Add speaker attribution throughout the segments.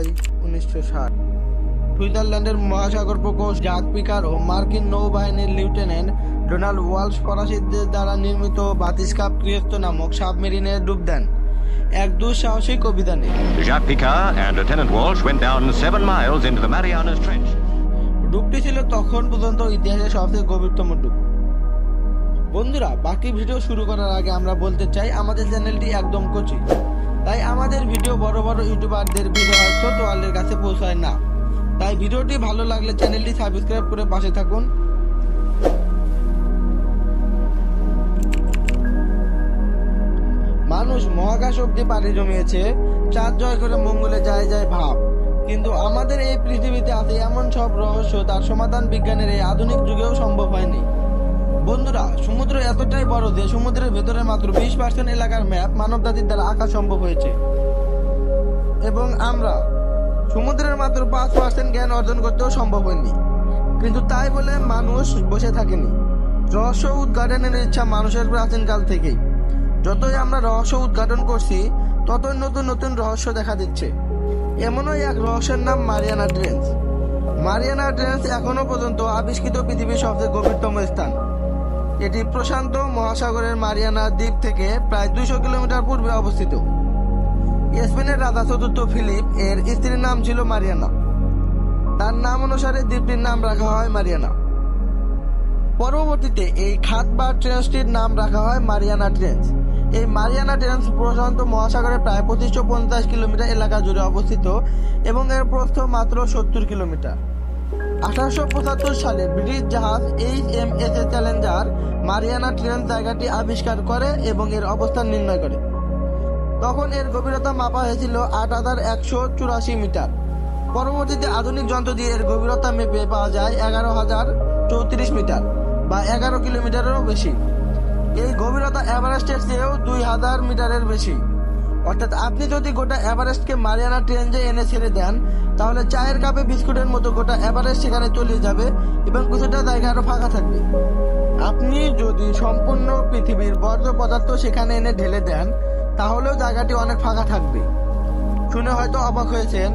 Speaker 1: জুলাই 1960। সুইজারল্যান্ডের মহাসাগর প্রকৌশলী জ্যাক পিকার ও মার্কিন নৌবাহিনীর লেফটেন্যান্ট ডোনাল্ড ওয়ালশ ফরাসিদের দ্বারা নির্মিত বাতিস্কাপ ক্রিয়েস্ত নামক সাবমেরিনে ডুব দেন এক দুঃসাহসিক অভিযানে।
Speaker 2: Jacques Picard and Lieutenant Walsh went down 7 miles into the Marianas Trench.
Speaker 1: ডুবটি ছিল তখন পর্যন্ত ইতিহাসের সবচেয়ে গভীরতম ডুব। বন্ধুরা, বাকি ভিডিও শুরু করার আগে আমরা বলতে চাই আমাদের চ্যানেলটি একদম কচি, তাই আমাদের ভিডিও বড় বড় ইউটিউবারদের ভিডিও হয়তো ওয়ার্ল্ডের কাছে পৌঁছায় না। তাই ভিডিওটি ভালো লাগলে চ্যানেলটি সাবস্ক্রাইব করে পাশে থাকুন। মানুষ মহাকাশ অব্দি পাড়ি জমিয়েছে, চাঁদ জয় করে মঙ্গলে যায় যায় ভাব, কিন্তু আমাদের এই পৃথিবীতে আছে এমন সব রহস্য তার সমাধান বিজ্ঞানের এই আধুনিক যুগেও সম্ভব হয়নি। বন্ধুরা, সমুদ্র এতটাই বড় যে সমুদ্রের ভেতরে মাত্র 20% এলাকার ম্যাপ মানবজাতির দ্বারা আঁকা সম্ভব হয়েছে, এবং আমরা সমুদ্রের মাত্র 5% জ্ঞান অর্জন করতেও সম্ভব হয়নি। কিন্তু তাই বলে মানুষ বসে থাকেনি। রহস্য উদ্ঘাটনের ইচ্ছা মানুষের প্রাচীনকাল থেকেই। যতই আমরা রহস্য উদ্ঘাটন করছি ততই নতুন নতুন রহস্য দেখা দিচ্ছে। এমনই এক রহস্যের নাম মারিয়ানা ট্রেঞ্চ। মারিয়ানা ট্রেঞ্চ এখনো পর্যন্ত আবিষ্কৃত পৃথিবীর সবচেয়ে গভীরতম স্থান। এটি প্রশান্ত মহাসাগরের মারিয়ানা দ্বীপ থেকে প্রায় 200 কিলোমিটার পূর্বে অবস্থিত। স্পেনের রাজা চতুর্থ ফিলিপ এর স্ত্রীর নাম ছিল মারিয়ানা। তার নাম অনুসারে দ্বীপটির নাম রাখা হয় মারিয়ানা। পরবর্তীতে এই খাত বা ট্রেঞ্চটির নাম রাখা হয় মারিয়ানা ট্রেঞ্চ। এই মারিয়ানা ট্রেঞ্চ প্রশান্ত মহাসাগরের প্রায় 2550 কিলোমিটার এলাকা জুড়ে অবস্থিত এবং এর প্রস্থ মাত্র 70 কিলোমিটার। 1875 সালে ব্রিটিশ জাহাজ HMS চ্যালেঞ্জার মারিয়ানা ট্রেঞ্চ জায়গাটি আবিষ্কার করে এবং এর অবস্থান নির্ণয় করে। তখন এর গভীরতা মাপা হয়েছিল 8184 মিটার। পরবর্তীতে আধুনিক যন্ত্র দিয়ে এর গভীরতা মেপে পাওয়া যায় 11,034 মিটার বা 11 কিলোমিটারেরও বেশি। এই গভীরতা এভারেস্টের চেয়েও 2000 মিটারের বেশি। অর্থাৎ আপনি যদি গোটা এভারেস্টকে মারিয়ানা ট্রেঞ্চে এনে ছেড়ে দেন, তাহলে চায়ের কাপে বিস্কুটের মতো গোটা এভারেস্ট সেখানে চলে যাবে এবং কিছুটা জায়গা আরো ফাঁকা থাকবে। আপনি যদি সম্পূর্ণ পৃথিবীর বর্জ্য পদার্থ সেখানে এনে ঢেলে দেন, তাহলেও জায়গাটি অনেক ফাঁকা থাকবে। শুনে হয়তো অবাক হয়েছেন,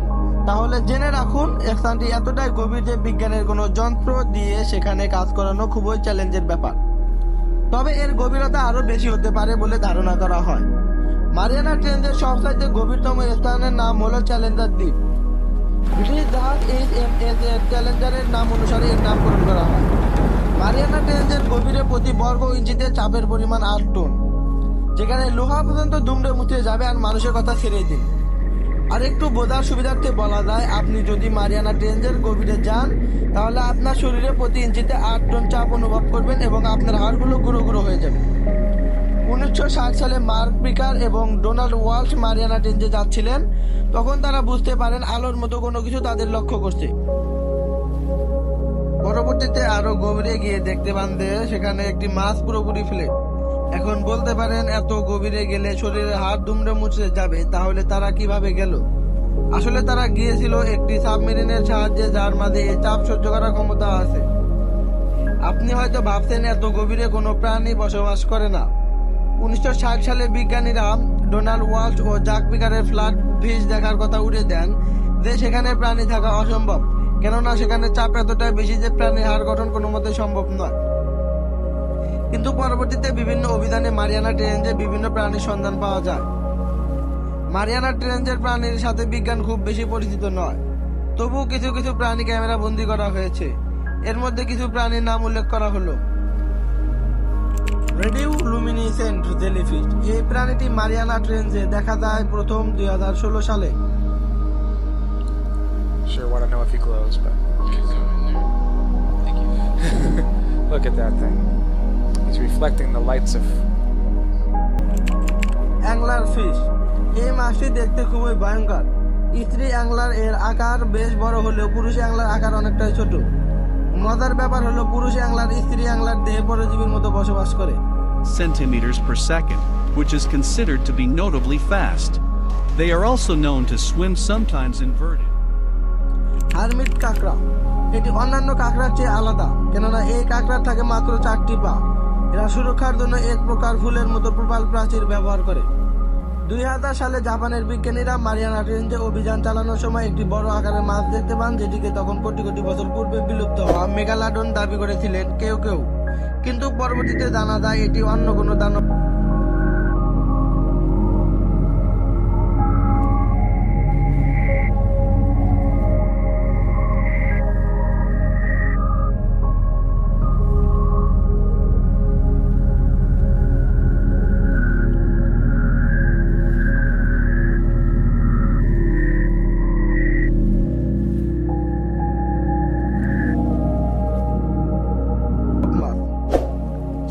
Speaker 1: তাহলে জেনে রাখুন স্থানটি এতটাই গভীর যে বিজ্ঞানের কোনো যন্ত্র দিয়ে সেখানে কাজ করানো খুবই চ্যালেঞ্জের ব্যাপার। তবে এর গভীরতা আরো বেশি হতে পারে বলে ধারণা করা হয়। মারিয়ানা ট্রেঞ্চের সবচাইতে গভীরতম স্থানের নাম হলো চ্যালেঞ্জার দ্বীপ। ব্রিটিশ জাহাজ HMS চ্যালেঞ্জারের নাম অনুসারে এর নামকরণ করা হয়। মারিয়ানা ট্রেঞ্চের গভীরে প্রতি বর্গ ইঞ্চিতে চাপের পরিমাণ 8 টন, যেখানে লোহা পর্যন্ত দুমড়ে মুচড়ে যাবে। আর মানুষের কথা ছেড়ে দিন, আর একটু বোঝার সুবিধার্থে বলা যায়, আপনি যদি মারিয়ানা ট্রেঞ্চের গভীরে যান, তাহলে আপনার শরীরে প্রতি ইঞ্চিতে 8 টন চাপ অনুভব করবেন এবং আপনার হাড়গুলো গুঁড়ো গুঁড়ো হয়ে যাবে। 1960 সালে মার্ক পিকার এবং ডোনাল্ড ওয়ালশ মারিয়ানা ট্রেঞ্চে যাচ্ছিলেন। তখন তারা বুঝতে পারেন আলোর মতো কোনো কিছু তাদের লক্ষ্য করছে। পরবর্তীতে আরো গভীরে গিয়ে দেখতে পান যে সেখানে একটি মাছ পুরোপুরি ফ্ল্যাট। এখন বলতে পারেন, এত গভীরে গেলে শরীরে হাড় দুমড়ে মুচড়ে যাবে, তাহলে তারা কিভাবে গেল? আসলে তারা গিয়েছিল একটি সাবমেরিনের সাহায্যে, যার মাঝে এই চাপ সহ্য করার ক্ষমতা আছে। আপনি হয়তো ভাবছেন এত গভীরে কোনো প্রাণী বসবাস করে না। 1960 সালে বিজ্ঞানীরা ডোনাল্ড ওয়ালশ ও জ্যাক পিকারের ফ্ল্যাট ফিশ দেখার কথা উড়ে দেন যে সেখানে প্রাণী থাকা অসম্ভব, কেননা সেখানে চাপ এতটাই বেশি যে প্রাণীর হাড় গঠন কোনো মতে সম্ভব নয়। কিন্তু পরবর্তীতে বিভিন্ন অভিযানে মারিয়ানা ট্রেঞ্চে বিভিন্ন প্রাণীর সন্ধান পাওয়া যায়। মারিয়ানা ট্রেঞ্চের প্রাণীর সাথে বিজ্ঞান খুব বেশি পরিচিত নয়, তবুও কিছু কিছু প্রাণী ক্যামেরা বন্দী করা হয়েছে। এর মধ্যে কিছু প্রাণীর নাম উল্লেখ করা হলো রেডিও লুমিনিসেন্ট জেলিফিশ। এই প্রাণীটি মারিয়ানা ট্রেঞ্চে দেখা যায় প্রথম 2016 সালে।
Speaker 3: Sure want to know if he glows, but thank you. Look at that thing. He's reflecting the lights of
Speaker 1: angler fish. এই মাছটি দেখতে খুবই ভয়ঙ্কর। স্ত্রী অ্যাংলার এর আকার বেশ বড় হলেও পুরুষ অ্যাংলার আকার অনেকটাই ছোট। মজার ব্যাপার হলো পুরুষ অ্যাংলার স্ত্রী অ্যাংলার দেহে পরজীবীর মতো বসবাস করে।
Speaker 4: Centimeters per second, which is considered to be notably fast. They are also known to swim sometimes inverted.
Speaker 1: Hermit কাঁকড়া। এটি অন্যান্য কাঁকড়ার চেয়ে আলাদা, কেননা এই কাঁকড়ার থাকে মাত্র 4টি পা। এরা সুরক্ষার জন্য এক প্রকার ফুলের মতো প্রবাল প্রাচীর ব্যবহার করে। 2000 সালে জাপানের বিজ্ঞানীরা মারিয়ানা ট্রেঞ্চে অভিযান চালানোর সময় একটি বড় আকারের মাছ দেখতে পান, যেটিকে তখন কোটি কোটি বছর পূর্বে বিলুপ্ত হওয়া মেগালাডন দাবি করেছিলেন কেউ কেউ, কিন্তু পরবর্তীতে জানা যায় এটি অন্য কোনো দানব।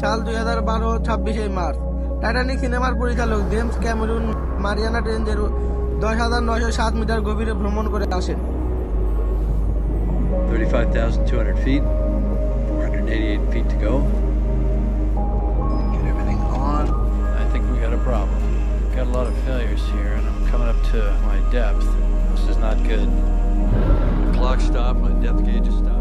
Speaker 1: সাল 2012 26 মার্চ টাইটানিক সিনেমার পরিচালক জেমস ক্যামেরুন মারিয়ানা ট্রেঞ্চের 10,907 মিটার গভীরে ভ্রমণ করে আসেন।
Speaker 5: 35,200 feet, 488 feet to go. Get everything on.
Speaker 6: I think we got a problem. Got a lot of failures here, and I'm coming up to my depth. This is not good.
Speaker 5: My clock stopped, my depth gauge is stopped.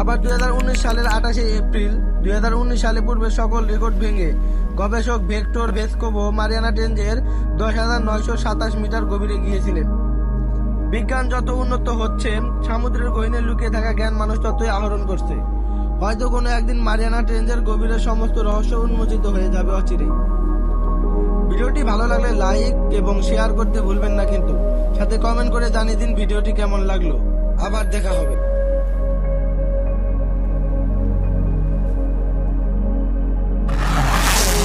Speaker 1: আবার 2019 সালের 28 April 2019 সালে পূর্বে সকল record ভেঙে গবেষক vector ভেস্কোভো Mariana ট্রেঞ্চের 10,927 metre গভীরে গিয়েছিলেন। বিজ্ঞান যত উন্নত হচ্ছে, সমুদ্রের গহীনে লুকিয়ে থাকা জ্ঞান মানুষ ততই আহরণ করছে। হয়তো কোনো একদিন মারিয়ানা ট্রেঞ্চের গভীরের সমস্ত রহস্য উন্মোচিত হয়ে যাবে অচিরেই। ভিডিওটি ভালো লাগলে লাইক এবং শেয়ার করতে ভুলবেন না, কিন্তু সাথে কমেন্ট করে জানিয়ে দিন ভিডিওটি কেমন লাগলো। আবার দেখা হবে।